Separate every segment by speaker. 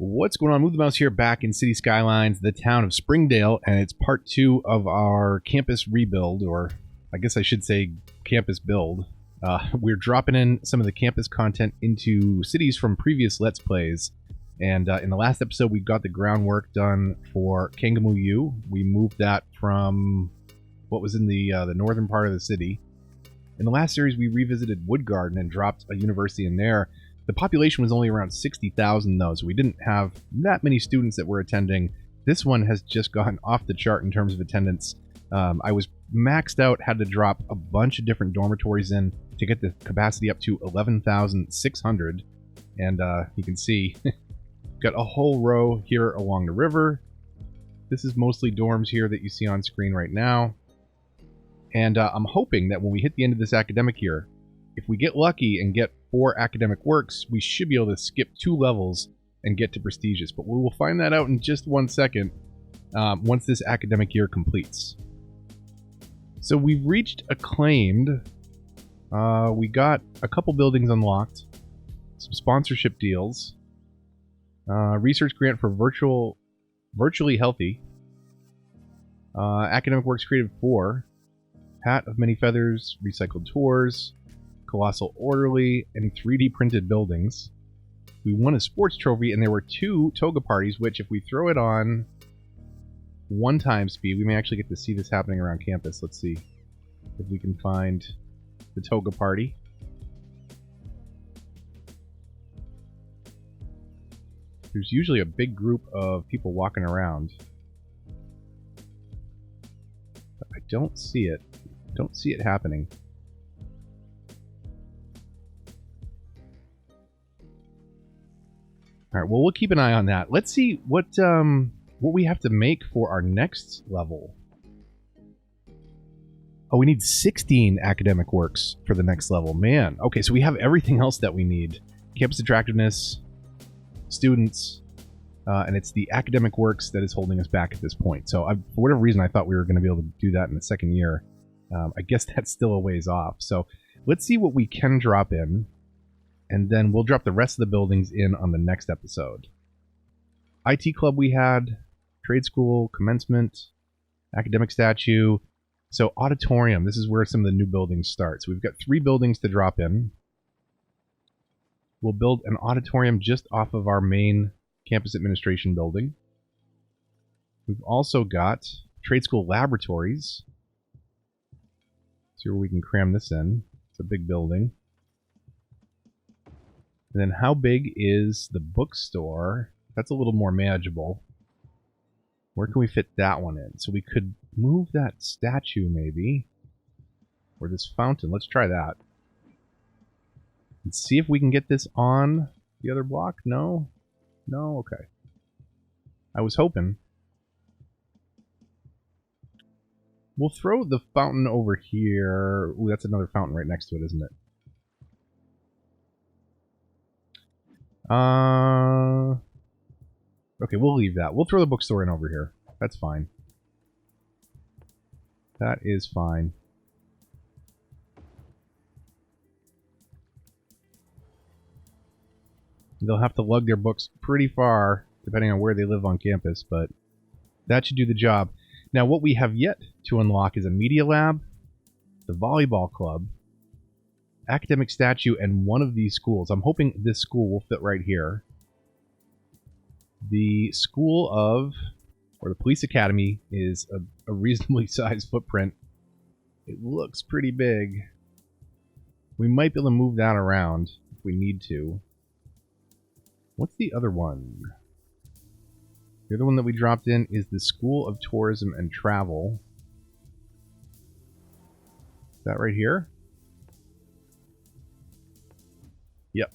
Speaker 1: What's going on? Move the Mouse here, back in City Skylines, the town of Springdale, and it's part 2 of our campus rebuild, or I guess I should say campus build. We're dropping in some of the campus content into cities from previous Let's Plays, and in the last episode we got the groundwork done for Kangamoo U. We moved that from what was in the northern part of the city. In the last series we revisited Wood Garden and dropped a university in there. The population was only around 60,000 though, so we didn't have that many students that were attending. This one has just gone off the chart in terms of attendance. I was maxed out, had to drop a bunch of different dormitories in to get the capacity up to 11,600. And you can see, got a whole row here along the river. This is mostly dorms here that you see on screen right now. And I'm hoping that when we hit the end of this academic year, if we get lucky and get 4 academic works, we should be able to skip 2 levels and get to prestigious. But we will find that out in just 1 second once this academic year completes. So we've reached acclaimed. We got a couple buildings unlocked, some sponsorship deals, research grant for virtually healthy, academic works created 4, hat of many feathers, recycled tours, colossal orderly, and 3D printed buildings. We won a sports trophy, and there were 2 toga parties, which if we throw it on 1 time speed, we may actually get to see this happening around campus. Let's see if we can find the toga party. There's usually a big group of people walking around, but I don't see it. Don't see it happening. All right, well, we'll keep an eye on that. Let's see what we have to make for our next level. Oh, we need 16 academic works for the next level. Man, okay, so we have everything else that we need. Campus attractiveness, students, and it's the academic works that is holding us back at this point. So for whatever reason, I thought we were going to be able to do that in the second year. I guess that's still a ways off. So let's see what we can drop in. And then we'll drop the rest of the buildings in on the next episode. IT club we had, trade school, commencement, academic statue. So auditorium, this is where some of the new buildings start. So we've got 3 buildings to drop in. We'll build an auditorium just off of our main campus administration building. We've also got trade school laboratories. See where we can cram this in. It's a big building. And then how big is the bookstore? That's a little more manageable. Where can we fit that one in? So we could move that statue maybe. Or this fountain. Let's try that. Let's see if we can get this on the other block. No? No? Okay. I was hoping. We'll throw the fountain over here. Ooh, that's another fountain right next to it, isn't it? Okay, we'll leave that. We'll throw the bookstore in over here. That's fine. That is fine. They'll have to lug their books pretty far, depending on where they live on campus, but that should do the job. Now, what we have yet to unlock is a media lab, the volleyball club, academic statue, and one of these schools. I'm hoping this school will fit right here. The school of, or the police academy, is a reasonably sized footprint. It looks pretty big. We might be able to move that around if we need to. What's the other one? The other one that we dropped in is the School of Tourism and Travel. Is that right here? Yep.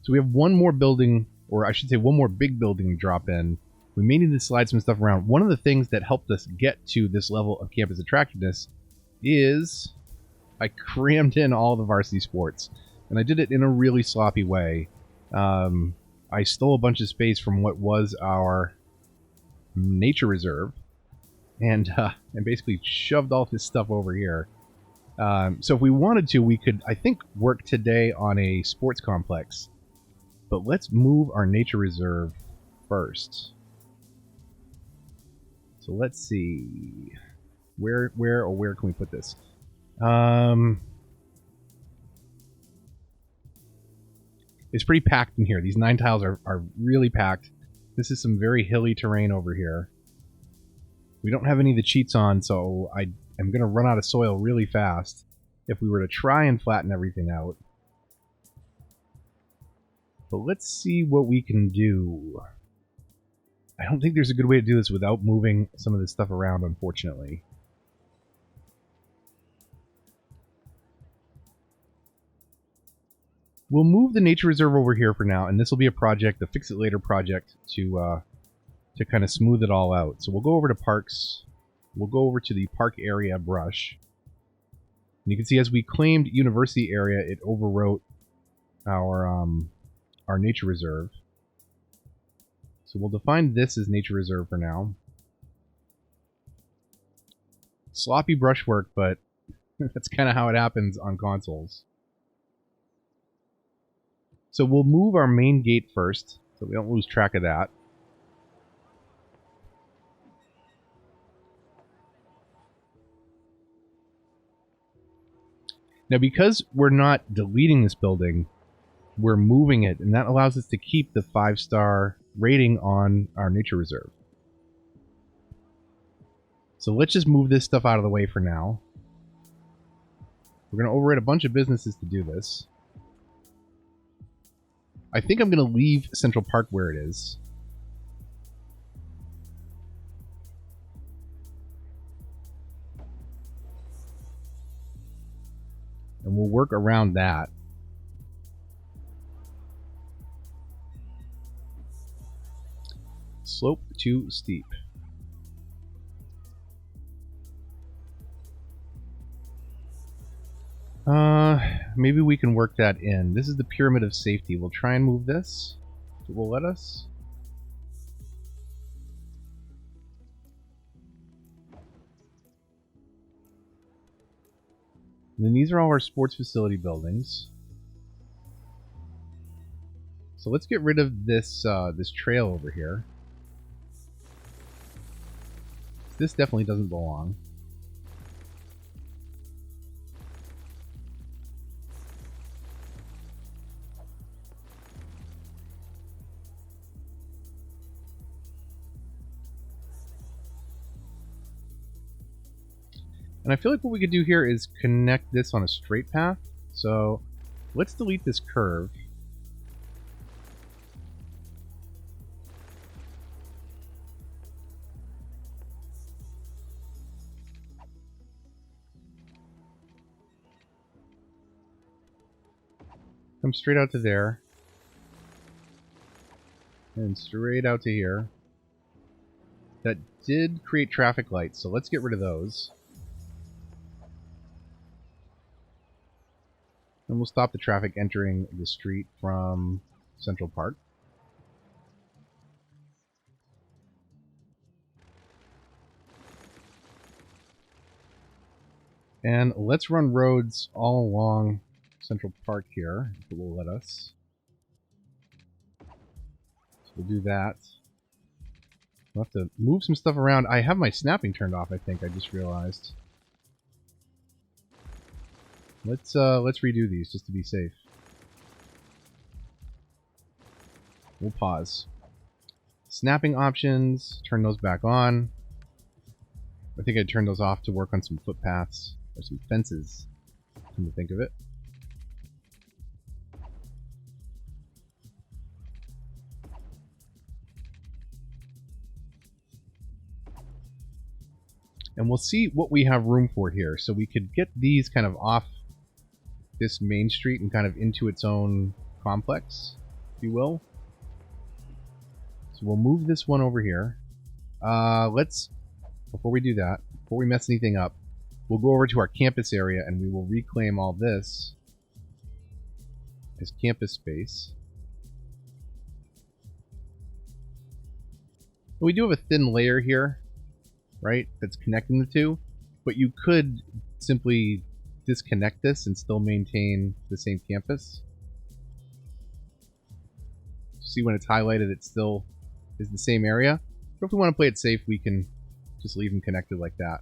Speaker 1: So we have one more building, or I should say one more big building drop in. We may need to slide some stuff around. One of the things that helped us get to this level of campus attractiveness is I crammed in all the varsity sports. And I did it in a really sloppy way. I stole a bunch of space from what was our nature reserve and basically shoved all this stuff over here. So if we wanted to, we could, I think, work today on a sports complex But let's move our nature reserve first. So let's see. Where can we put this? It's pretty packed in here. These 9 tiles are really packed. This is some very hilly terrain over here. We don't have any of the cheats on, so I'm going to run out of soil really fast if we were to try and flatten everything out. But let's see what we can do. I don't think there's a good way to do this without moving some of this stuff around, unfortunately. We'll move the nature reserve over here for now, and this will be a project, a fix-it-later project, to kind of smooth it all out. So we'll go over to parks. We'll go over to the park area brush. And you can see as we claimed university area, it overwrote our nature reserve. So we'll define this as nature reserve for now. Sloppy brushwork, but that's kind of how it happens on consoles. So we'll move our main gate first, so we don't lose track of that. Now, because we're not deleting this building, we're moving it, and that allows us to keep the 5-star rating on our nature reserve. So let's just move this stuff out of the way for now. We're going to override a bunch of businesses to do this. I think I'm going to leave Central Park where it is. And we'll work around that. Slope too steep. Maybe we can work that in. This is the pyramid of safety. We'll try and move this. It will let us. And then these are all our sports facility buildings. So let's get rid of this this trail over here. This definitely doesn't belong. And I feel like what we could do here is connect this on a straight path. So let's delete this curve. Come straight out to there. And straight out to here. That did create traffic lights, so let's get rid of those. And we'll stop the traffic entering the street from Central Park. And let's run roads all along Central Park here, if it will let us. So we'll do that. We'll have to move some stuff around. I have my snapping turned off, I think. I just realized. Let's redo these just to be safe. We'll pause. Snapping options, turn those back on. I think I'd turn those off to work on some footpaths or some fences, come to think of it. And we'll see what we have room for here. So we could get these kind of off this main street and kind of into its own complex, if you will. So we'll move this one over here. Before we do that, before we mess anything up, we'll go over to our campus area and we will reclaim all this as campus space. We do have a thin layer here, right, that's connecting the two, but you could simply disconnect this and still maintain the same campus. See when it's highlighted, it still is the same area. But if we want to play it safe, we can just leave them connected like that.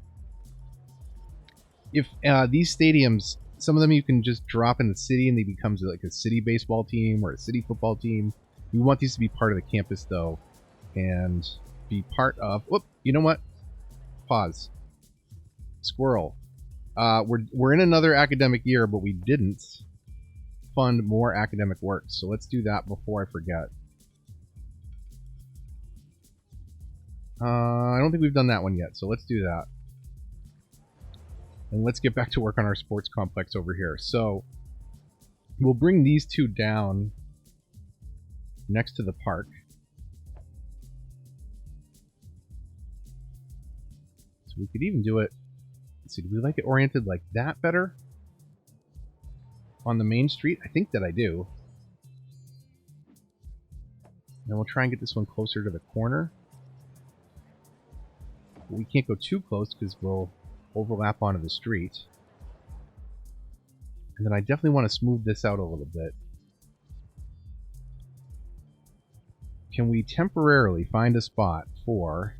Speaker 1: If these stadiums, some of them you can just drop in the city and they become like a city baseball team or a city football team. We want these to be part of the campus, though, and be part of... Whoop, you know what? Pause. Squirrel. We're in another academic year, but we didn't fund more academic work. So let's do that before I forget. I don't think we've done that one yet, so let's do that. And let's get back to work on our sports complex over here. So we'll bring these two down next to the park. So we could even do it... Let's see, do we like it oriented like that better? On the main street? I think that I do. And we'll try and get this one closer to the corner. But we can't go too close because we'll overlap onto the street. And then I definitely want to smooth this out a little bit. Can we temporarily find a spot for...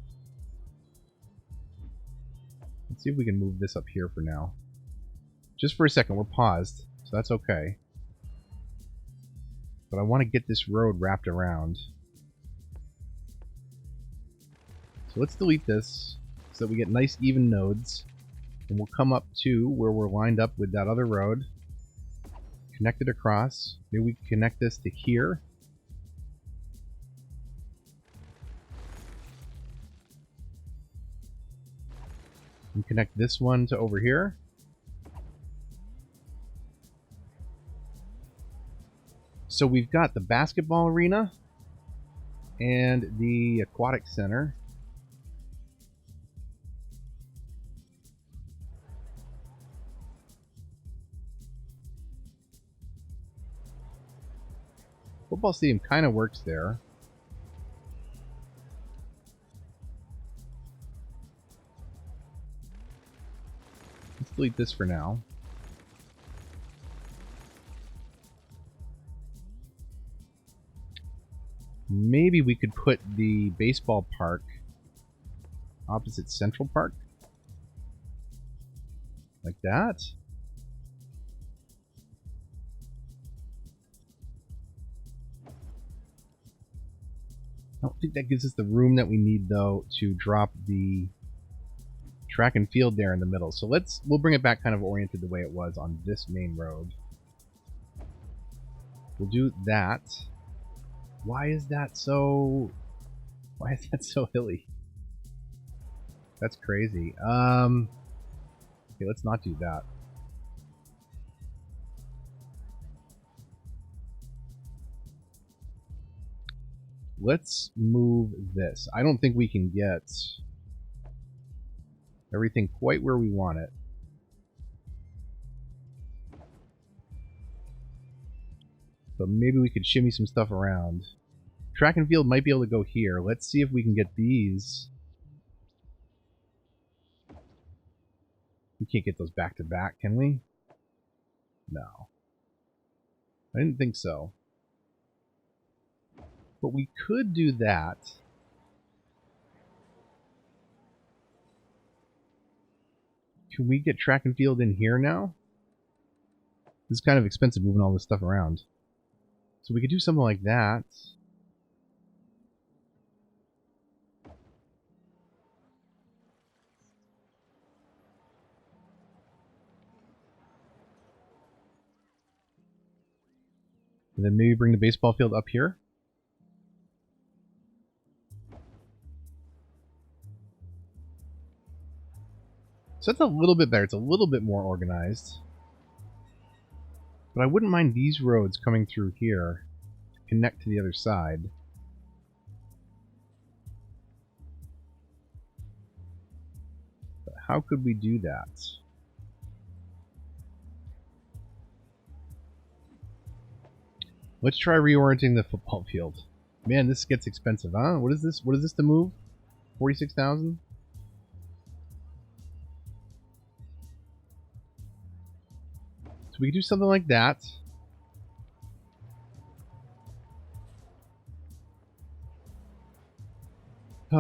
Speaker 1: Let's see if we can move this up here for now. Just for a second, we're paused, so that's okay. But I want to get this road wrapped around. So let's delete this so that we get nice even nodes. And we'll come up to where we're lined up with that other road. Connect it across. Maybe we can connect this to here. And connect this one to over here. So we've got the basketball arena and the aquatic center. Football stadium kind of works there. Let's delete this for now. Maybe we could put the baseball park opposite Central Park. Like that. I don't think that gives us the room that we need, though, to drop the track and field there in the middle. So we'll bring it back kind of oriented the way it was on this main road. We'll do that. Why is that so hilly? That's crazy. Okay, let's not do that. Let's move this. I don't think we can get everything quite where we want it. But maybe we could shimmy some stuff around. Track and field might be able to go here. Let's see if we can get these. We can't get those back to back, can we? No. I didn't think so. But we could do that. Can we get track and field in here now? This is kind of expensive moving all this stuff around. So we could do something like that. And then maybe bring the baseball field up here. So that's a little bit better. It's a little bit more organized. But I wouldn't mind these roads coming through here to connect to the other side. But how could we do that? Let's try reorienting the football field. Man, this gets expensive, huh? What is this? What is this to move? 46,000? So we could do something like that. We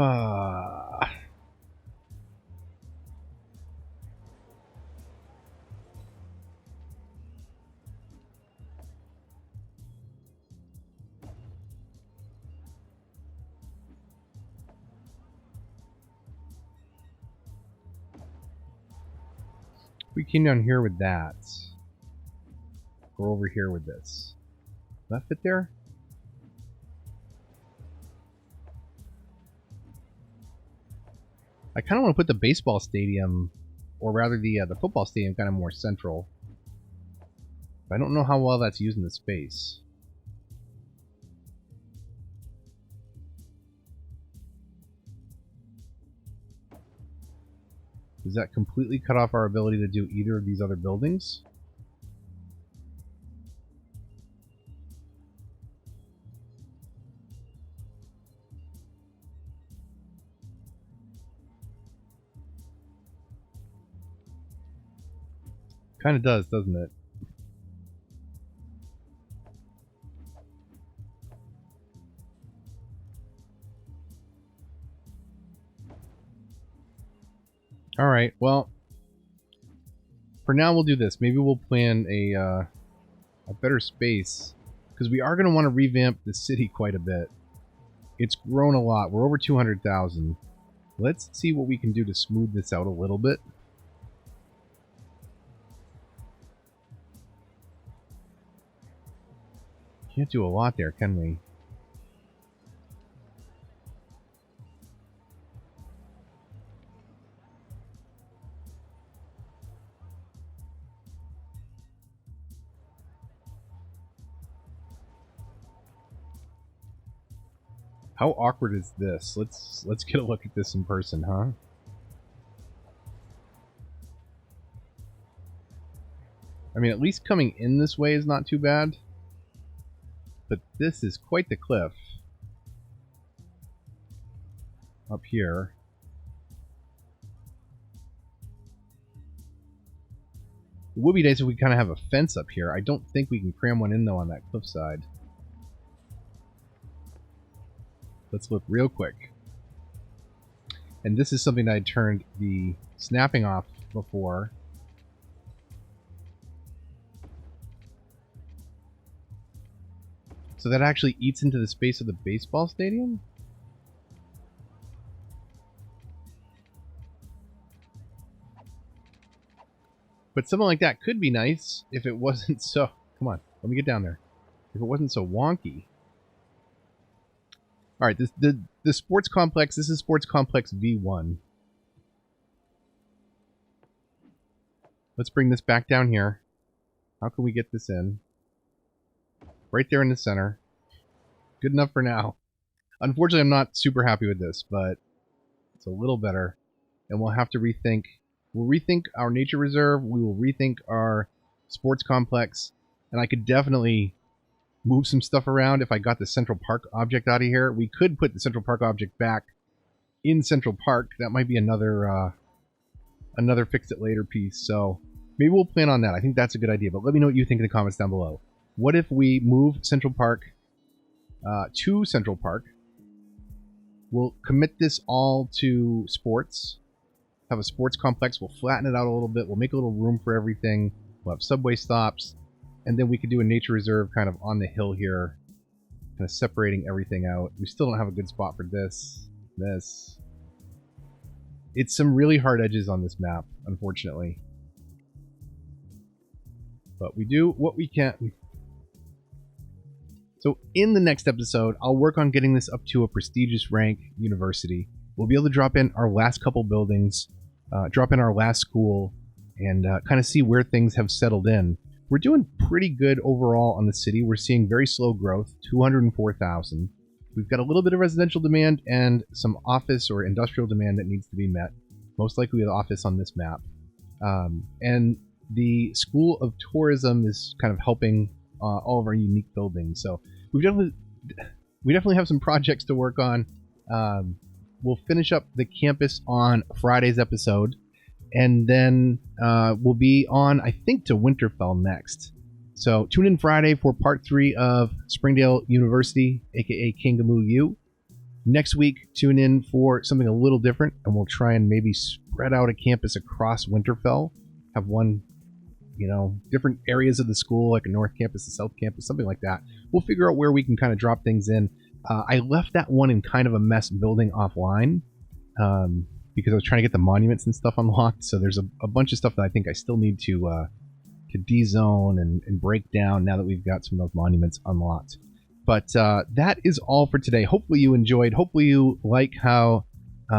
Speaker 1: came down here with that. Go over here with this. Does that fit there? I kind of want to put the baseball stadium, or rather the football stadium, kind of more central. But I don't know how well that's using the space. Does that completely cut off our ability to do either of these other buildings? Kind of does, doesn't it? Alright, well, for now we'll do this. Maybe we'll plan a better space, because we are going to want to revamp the city quite a bit. It's grown a lot. We're over 200,000. Let's see what we can do to smooth this out a little bit. Can't do a lot there, can we? How awkward is this? Let's get a look at this in person, huh? I mean, at least coming in this way is not too bad. But this is quite the cliff. Up here. It would be nice if we kind of have a fence up here. I don't think we can cram one in, though, on that cliffside. Let's look real quick. And this is something that I turned the snapping off before. So that actually eats into the space of the baseball stadium? But something like that could be nice if it wasn't so... Come on, let me get down there. If it wasn't so wonky. Alright, the sports complex, this is Sports Complex V1. Let's bring this back down here. How can we get this in? Right there in the center. Good enough for now. Unfortunately, I'm not super happy with this, but it's a little better. And we'll have to rethink. We'll rethink our nature reserve. We will rethink our sports complex. And I could definitely move some stuff around if I got the Central Park object out of here. We could put the Central Park object back in Central Park. That might be another fix it later piece. So maybe we'll plan on that. I think that's a good idea. But let me know what you think in the comments down below. What if we move Central Park to Central Park? We'll commit this all to sports. Have a sports complex. We'll flatten it out a little bit. We'll make a little room for everything. We'll have subway stops. And then we could do a nature reserve kind of on the hill here. Kind of separating everything out. We still don't have a good spot for this. This. It's some really hard edges on this map, unfortunately. But we do what we can. So in the next episode, I'll work on getting this up to a prestigious rank university. We'll be able to drop in our last couple buildings, drop in our last school, and kind of see where things have settled in. We're doing pretty good overall on the city. We're seeing very slow growth, 204,000. We've got a little bit of residential demand and some office or industrial demand that needs to be met. Most likely with office on this map. And the School of Tourism is kind of helping all of our unique buildings. So we definitely have some projects to work on. We'll finish up the campus on Friday's episode. And then we'll be on, I think, to Winterfell next. So tune in Friday for part 3 of Springdale University, aka Kingamoo U. Next week, tune in for something a little different, and we'll try and maybe spread out a campus across Winterfell. Have one, different areas of the school, like a North Campus, a South Campus, something like that. We'll figure out where we can kind of drop things in. I left that one in kind of a mess building offline because I was trying to get the monuments and stuff unlocked. So there's a bunch of stuff that I think I still need to de-zone and break down now that we've got some of those monuments unlocked. But that is all for today. Hopefully you enjoyed. Hopefully you like how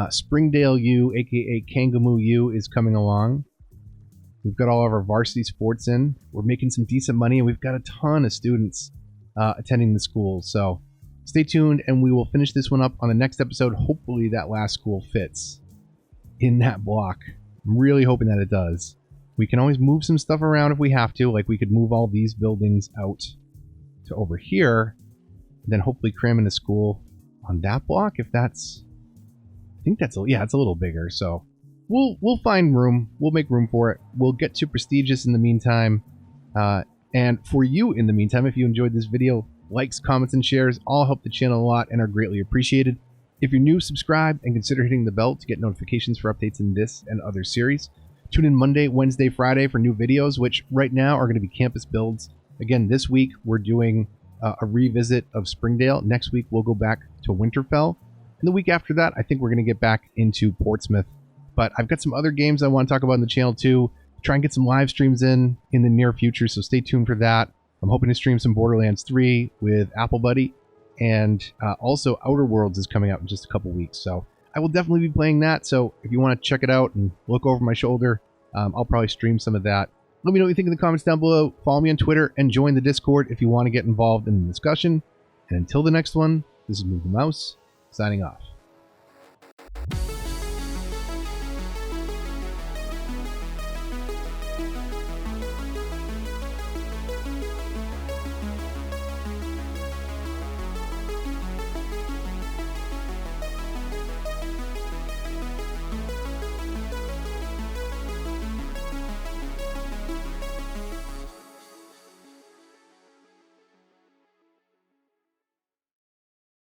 Speaker 1: Springdale U, aka Kangamoo U, is coming along. We've got all of our varsity sports in. We're making some decent money, and we've got a ton of students attending the school. So stay tuned, and we will finish this one up on the next episode. Hopefully that last school fits in that block. I'm really hoping that it does. We can always move some stuff around if we have to. Like we could move all these buildings out to over here, and then hopefully cram in a school on that block. If that's, I think that's, it's a little bigger. So we'll find room. We'll make room for it. We'll get too prestigious in the meantime. And for you in the meantime, if you enjoyed this video, likes, comments, and shares all help the channel a lot and are greatly appreciated. If you're new, subscribe and consider hitting the bell to get notifications for updates in this and other series. Tune in Monday, Wednesday, Friday for new videos, which right now are going to be campus builds. Again, this week we're doing a revisit of Springdale. Next week we'll go back to Winterfell. And the week after that, I think we're going to get back into Portsmouth. But I've got some other games I want to talk about on the channel too. Try and get some live streams in the near future, so stay tuned for that. I'm hoping to stream some Borderlands 3 with Apple Buddy. And also Outer Worlds is coming out in just a couple weeks. So I will definitely be playing that. So if you want to check it out and look over my shoulder, I'll probably stream some of that. Let me know what you think in the comments down below. Follow me on Twitter and join the Discord if you want to get involved in the discussion. And until the next one, this is Move the Mouse, signing off.